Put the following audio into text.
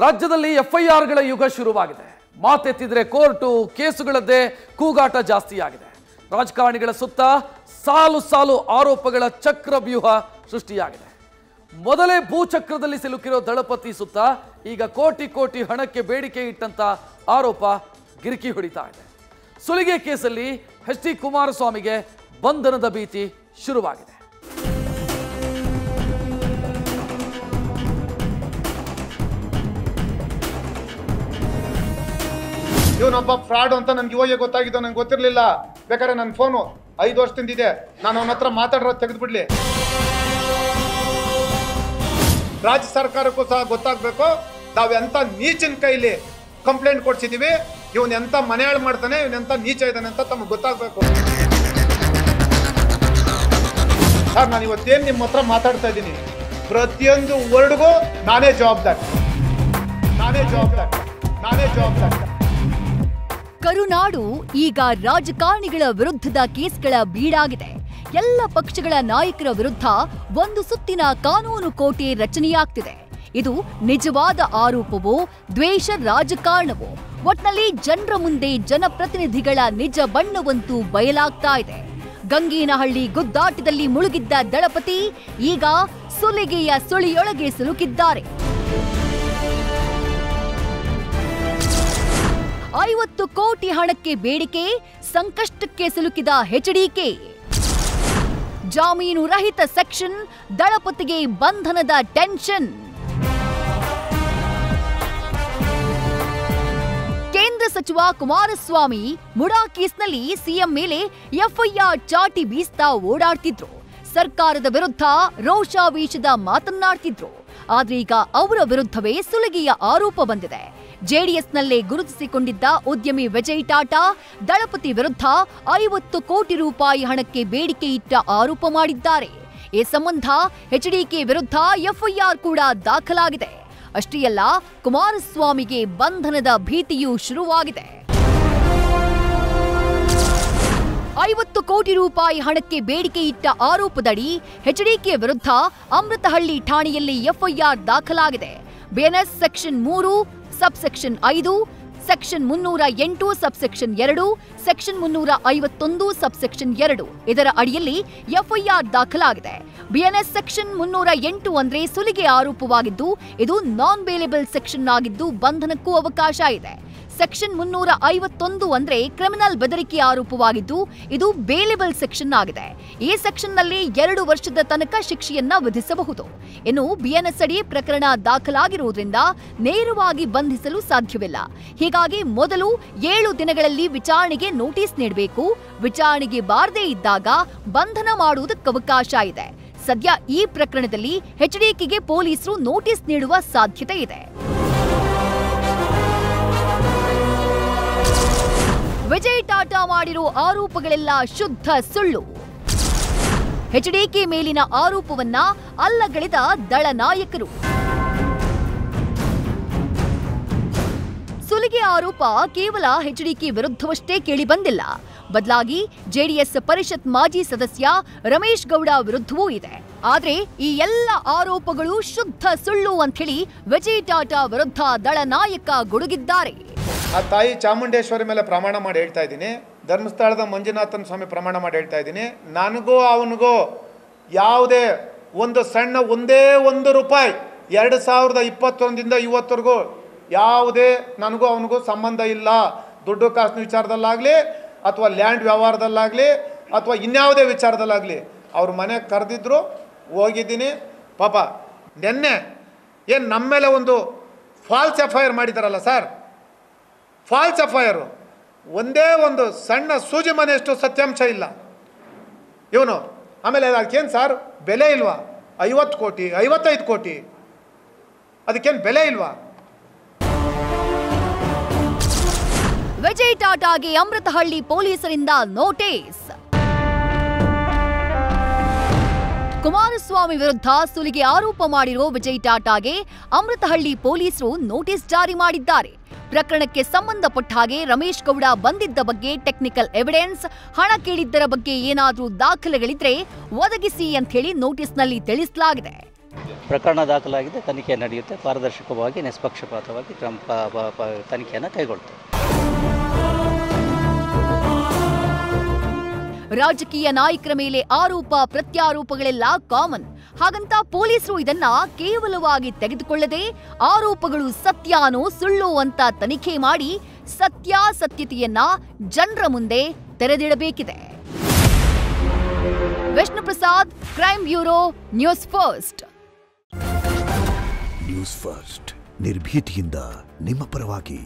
ರಾಜ್ಯದಲ್ಲಿ ಎಫ್ಐಆರ್ಗಳ ಯುಗ ಶುರುವಾಗಿದೆ. ಮಾತೆತ್ತಿದ್ರೆ ಕೋರ್ಟು, ಕೇಸುಗಳದ್ದೇ ಕೂಗಾಟ ಜಾಸ್ತಿಯಾಗಿದೆ. ರಾಜಕಾರಣಿಗಳ ಸುತ್ತ ಸಾಲು ಸಾಲು ಆರೋಪಗಳ ಚಕ್ರವ್ಯೂಹ ಸೃಷ್ಟಿಯಾಗಿದೆ. ಮೊದಲೇ ಭೂಚಕ್ರದಲ್ಲಿ ಸಿಲುಕಿರೋ ದಳಪತಿ ಸುತ್ತ ಈಗ ಕೋಟಿ ಕೋಟಿ ಹಣಕ್ಕೆ ಬೇಡಿಕೆ ಇಟ್ಟಂತ ಆರೋಪ ಗಿರಿಕಿ ಹೊಡಿತಾ ಇದೆ. ಸುಲಿಗೆ ಕೇಸಲ್ಲಿ ಎಚ್ ಡಿ ಕುಮಾರಸ್ವಾಮಿಗೆ ಬಂಧನದ ಭೀತಿ ಶುರುವಾಗಿದೆ. ಇವನೊಬ್ಬ ಫ್ರಾಡ್ ಅಂತ ನನ್ಗೆ ಇವಾಗ ಗೊತ್ತಾಗಿದ್ದು, ನಂಗೆ ಗೊತ್ತಿರಲಿಲ್ಲ. ಬೇಕಾದ್ರೆ ನನ್ನ ಫೋನು 5 ವರ್ಷದಿಂದ ಇದೆ, ನಾನು ಅವನ ಹತ್ರ ಮಾತಾಡೋದು ತೆಗೆದುಬಿಡ್ಲಿ. ರಾಜ್ಯ ಸರ್ಕಾರಕ್ಕೂ ಸಹ ಗೊತ್ತಾಗಬೇಕು ನಾವೆಂತ ನೀಚಿನ ಕೈಲಿ ಕಂಪ್ಲೇಂಟ್ ಕೊಡ್ಸಿದೀವಿ, ಇವನ್ ಎಂತ ಮನೆ ಹಾಳು ಮಾಡ್ತಾನೆ, ಇವನೆಂತ ನೀಚ ಇದ್ದಾನೆ ಅಂತ ತಮಗೆ ಗೊತ್ತಾಗಬೇಕು. ಸರ್, ನಾನು ಇವತ್ತೇನು ನಿಮ್ಮ ಹತ್ರ ಮಾತಾಡ್ತಾ ಇದ್ದೀನಿ, ಪ್ರತಿಯೊಂದು ವರ್ಡ್ಗೂ ನಾನೇ ಜವಾಬ್ದಾರಿ. ಕರುನಾಡು ಈಗ ರಾಜಕಾರಣಿಗಳ ವಿರುದ್ಧದ ಕೇಸ್ಗಳ ಬೀಡಾಗಿದೆ. ಎಲ್ಲ ಪಕ್ಷಗಳ ನಾಯಕರ ವಿರುದ್ಧ ಒಂದು ಸುತ್ತಿನ ಕಾನೂನು ಕೋಟೆ ರಚನೆಯಾಗ್ತಿದೆ. ಇದು ನಿಜವಾದ ಆರೋಪವೋ, ದ್ವೇಷ ರಾಜಕಾರಣವೋ? ಒಟ್ನಲ್ಲಿ ಜನರ ಮುಂದೆ ಜನಪ್ರತಿನಿಧಿಗಳ ನಿಜ ಬಣ್ಣವಂತೂ ಬಯಲಾಗ್ತಾ ಇದೆ. ಗಂಗೇನಹಳ್ಳಿ ಗುದ್ದಾಟದಲ್ಲಿ ಮುಳುಗಿದ್ದ ದಳಪತಿ ಈಗ ಸುಲಿಗೆಯ ಸುಳಿಯೊಳಗೆ ಸಿಲುಕಿದ್ದಾರೆ. 50 ಕೋಟಿ ಹಣಕ್ಕೆ ಬೇಡಿಕೆ, ಸಂಕಷ್ಟಕ್ಕೆ ಸಿಲುಕಿದ ಎಚ್ಡಿಕೆ. ಜಾಮೀನು ರಹಿತ ಸೆಕ್ಷನ್, ದಳಪತಿಗೆ ಬಂಧನದ ಟೆನ್ಷನ್. ಕೇಂದ್ರ ಸಚಿವ ಕುಮಾರಸ್ವಾಮಿ ಮುಡಾ ಕೇಸ್ನಲ್ಲಿ ಸಿಎಂ ಮೇಲೆ ಎಫ್ಐಆರ್ ಚಾಟಿ ಬೀಸ್ತಾ ಓಡಾಡ್ತಿದ್ರು. ಸರ್ಕಾರದ ವಿರುದ್ಧ ರೋಷಾವೇಶದ ಮಾತನ್ನಾಡ್ತಿದ್ರು. ಆದ್ರೆ ಈಗ ಅವರ ವಿರುದ್ಧವೇ ಸುಲಿಗೆಯ ಆರೋಪ ಬಂದಿದೆ. ಜೆಡಿಎಸ್ನಲ್ಲೇ ಗುರುತಿಸಿಕೊಂಡಿದ್ದ ಉದ್ಯಮಿ ವಿಜಯ್ ಟಾಟಾ ದಳಪತಿ ವಿರುದ್ಧ 50 ಕೋಟಿ ರೂಪಾಯಿ ಹಣಕ್ಕೆ ಬೇಡಿಕೆ ಇಟ್ಟ ಆರೋಪ ಮಾಡಿದ್ದಾರೆ. ಈ ಸಂಬಂಧ ಎಚ್ಡಿಕೆ ವಿರುದ್ಧ ಎಫ್ಐಆರ್ ಕೂಡ ದಾಖಲಾಗಿದೆ. ಅಷ್ಟೇ ಅಲ್ಲ, ಕುಮಾರಸ್ವಾಮಿಗೆ ಬಂಧನದ ಭೀತಿಯೂ ಶುರುವಾಗಿದೆ. 50 ಕೋಟಿ ರೂಪಾಯಿ ಹಣಕ್ಕೆ ಬೇಡಿಕೆ ಇಟ್ಟ ಆರೋಪದಡಿ ಎಚ್ಡಿಕೆ ವಿರುದ್ಧ ಅಮೃತಹಳ್ಳಿ ಠಾಣೆಯಲ್ಲಿ ಎಫ್ಐಆರ್ ದಾಖಲಾಗಿದೆ. BNS section 3, subsection 5, section 308, subsection 2, section 351, subsection 2 ಇದರ ಅಡಿಯಲ್ಲಿ ಎಫ್ಐಆರ್ ದಾಖಲಾಗಿದೆ. ಬಿಎನ್ಎಸ್ ಸೆಕ್ಷನ್ 308 ಅಂದ್ರೆ ಸುಲಿಗೆ ಆರೋಪವಾಗಿದ್ದು, ಇದು ನಾನ್ ಬೇಲೇಬಲ್ ಸೆಕ್ಷನ್ ಆಗಿದ್ದು ಬಂಧನಕ್ಕೂ ಅವಕಾಶ ಇದೆ. ಸೆಕ್ಷನ್ 351 ಅಂದ್ರೆ ಕ್ರಿಮಿನಲ್ ಬೆದರಿಕೆ ಆರೋಪವಾಗಿದ್ದು, ಇದು ಬೇಲೇಬಲ್ ಸೆಕ್ಷನ್ ಆಗಿದೆ. ಈ ಸೆಕ್ಷನ್ನಲ್ಲಿ 2 ವರ್ಷದ ತನಕ ಶಿಕ್ಷೆಯನ್ನ ವಿಧಿಸಬಹುದು. ಇನ್ನು ಬಿಎನ್ಎಸ್ ಅಡಿ ಪ್ರಕರಣ ದಾಖಲಾಗಿರುವುದರಿಂದ ನೇರವಾಗಿ ಬಂಧಿಸಲು ಸಾಧ್ಯವಿಲ್ಲ. ಹೀಗಾಗಿ ಮೊದಲು 7 ದಿನಗಳಲ್ಲಿ ವಿಚಾರಣೆಗೆ ನೋಟಿಸ್ ನೀಡಬೇಕು. ವಿಚಾರಣೆಗೆ ಬಾರದೇ ಇದ್ದಾಗ ಬಂಧನ ಮಾಡುವುದಕ್ಕೆ ಅವಕಾಶ ಇದೆ. ಸದ್ಯ ಈ ಪ್ರಕರಣದಲ್ಲಿ ಎಚ್ಡಿಕೆಗೆ ಪೊಲೀಸರು ನೋಟಿಸ್ ನೀಡುವ ಸಾಧ್ಯತೆ ಇದೆ. ವಿಜಯ್ ಟಾಟಾ ಮಾಡಿರೋ ಆರೋಪಗಳೆಲ್ಲ ಶುದ್ಧ ಸುಳ್ಳು. ಎಚ್ಡಿಕೆ ಮೇಲಿನ ಆರೋಪವನ್ನ ಅಲ್ಲಗಳೆದ ದಳ ನಾಯಕರು. ಸುಲಿಗೆ ಆರೋಪ ಕೇವಲ ಎಚ್ಡಿಕೆ ವಿರುದ್ಧವಷ್ಟೇ ಕೇಳಿಬಂದಿಲ್ಲ. ಬದಲಾಗಿ ಜೆಡಿಎಸ್ ಪರಿಷತ್ ಮಾಜಿ ಸದಸ್ಯ ರಮೇಶ್ ಗೌಡ ವಿರುದ್ಧವೂ ಇದೆ. ಆದ್ರೆ ಈ ಎಲ್ಲ ಆರೋಪಗಳು ಶುದ್ಧ ಸುಳ್ಳು ಅಂತ ಹೇಳಿ ವಿಜಯ್ ಟಾಟಾ ವಿರುದ್ಧ ದಳ ನಾಯಕ ಗುಡುಗಿದ್ದಾರೆ. ಆ ತಾಯಿ ಚಾಮುಂಡೇಶ್ವರಿ ಮೇಲೆ ಪ್ರಮಾಣ ಮಾಡಿ ಹೇಳ್ತಾ ಇದ್ದೀನಿ, ಧರ್ಮಸ್ಥಳದ ಮಂಜುನಾಥನ ಸ್ವಾಮಿ ಪ್ರಮಾಣ ಮಾಡಿ ಹೇಳ್ತಾ ಇದ್ದೀನಿ, ನನಗೂ ಅವನಿಗೂ ಯಾವುದೇ ಒಂದು ಸಣ್ಣ ಒಂದೇ ₹1 2021ರಿಂದ ಇವತ್ತರೆಗೂ ಯಾವುದೇ ನನಗೂ ಅವನಿಗೂ ಸಂಬಂಧ ಇಲ್ಲ. ದುಡ್ಡು ಕಾಸಿನ ವಿಚಾರದಲ್ಲಾಗಲಿ ಅಥವಾ ಲ್ಯಾಂಡ್ ವ್ಯವಹಾರದಲ್ಲಾಗಲಿ ಅಥವಾ ಇನ್ಯಾವುದೇ ವಿಚಾರದಲ್ಲಾಗಲಿ ಅವ್ರ ಮನೆಗೆ ಕರೆದಿದ್ರು, ಹೋಗಿದ್ದೀನಿ. ಪಾಪ ನೆನ್ನೆ ಏನು ನಮ್ಮ ಮೇಲೆ ಒಂದು ಫಾಲ್ಸ್ ಎಫ್ಐಆರ್ ಮಾಡಿದಾರಲ್ಲ ಸರ್, ಫಾಲ್ಸ್ ಎಫ್ಐಆರು, ಒಂದೇ ಒಂದು ಸಣ್ಣ ಸೂಜಿ ಮನೆಯಷ್ಟು ಸತ್ಯಾಂಶ ಇಲ್ಲ ಇವನು. ಆಮೇಲೆ ಅದಕ್ಕೇನು ಸರ್ ಬೆಲೆ ಇಲ್ವಾ? 50 ಕೋಟಿ 55 ಕೋಟಿ ಅದಕ್ಕೇನು ಬೆಲೆ ಇಲ್ವಾ? ವಿಜಯ್ ಟಾಟಾಗೆ ಅಮೃತಹಳ್ಳಿ ಪೊಲೀಸರಿಂದ ನೋಟಿಸ್. ಕುಮಾರಸ್ವಾಮಿ ವಿರುದ್ಧ ಸುಲಿಗೆ ಆರೋಪ ಮಾಡಿರೋ ವಿಜಯ್ ಟಾಟಾಗೆ ಅಮೃತಹಳ್ಳಿ ಪೊಲೀಸರು ನೋಟಿಸ್ ಜಾರಿ ಮಾಡಿದ್ದಾರೆ. ಪ್ರಕರಣಕ್ಕೆ ಸಂಬಂಧಪಟ್ಟ ಹಾಗೆ ರಮೇಶ್ ಗೌಡ ಬಂದಿದ್ದ ಬಗ್ಗೆ ಟೆಕ್ನಿಕಲ್ ಎವಿಡೆನ್ಸ್, ಹಣ ಕೇಳಿದ್ದರ ಬಗ್ಗೆ ಏನಾದರೂ ದಾಖಲೆಗಳಿದ್ರೆ ಒದಗಿಸಿ ಅಂತ ಹೇಳಿ ನೋಟಿಸ್ನಲ್ಲಿ ತಿಳಿಸಲಾಗಿದೆ. ಪ್ರಕರಣ ದಾಖಲಾಗಿದೆ, ತನಿಖೆ ನಡೆಯುತ್ತೆ. ಪಾರದರ್ಶಕವಾಗಿ ನಿಷ್ಪಕ್ಷಪಾತವಾಗಿ ತನಿಖೆಯನ್ನು ಕೈಗೊಳ್ತೇವೆ. ರಾಜಕೀಯ ನಾಯಕರ ಮೇಲೆ ಆರೋಪ ಪ್ರತ್ಯಾರೋಪಗಳೆಲ್ಲ ಕಾಮನ್. ಹಾಗಂತ ಪೊಲೀಸರು ಇದನ್ನ ಕೇವಲವಾಗಿ ತೆಗೆದುಕೊಳ್ಳದೆ ಆರೋಪಗಳು ಸತ್ಯಾನೋ ಸುಳ್ಳು ಅಂತ ತನಿಖೆ ಮಾಡಿ ಸತ್ಯಾಸತ್ಯತೆಯನ್ನ ಜನರ ಮುಂದೆ ತೆರೆದಿಡಬೇಕಿದೆ. Vishnu Prasad, crime bureau, news first. News first ನಿರ್ಭೀತಿಯಿಂದ ನಿಮ್ಮ ಪರವಾಗಿ.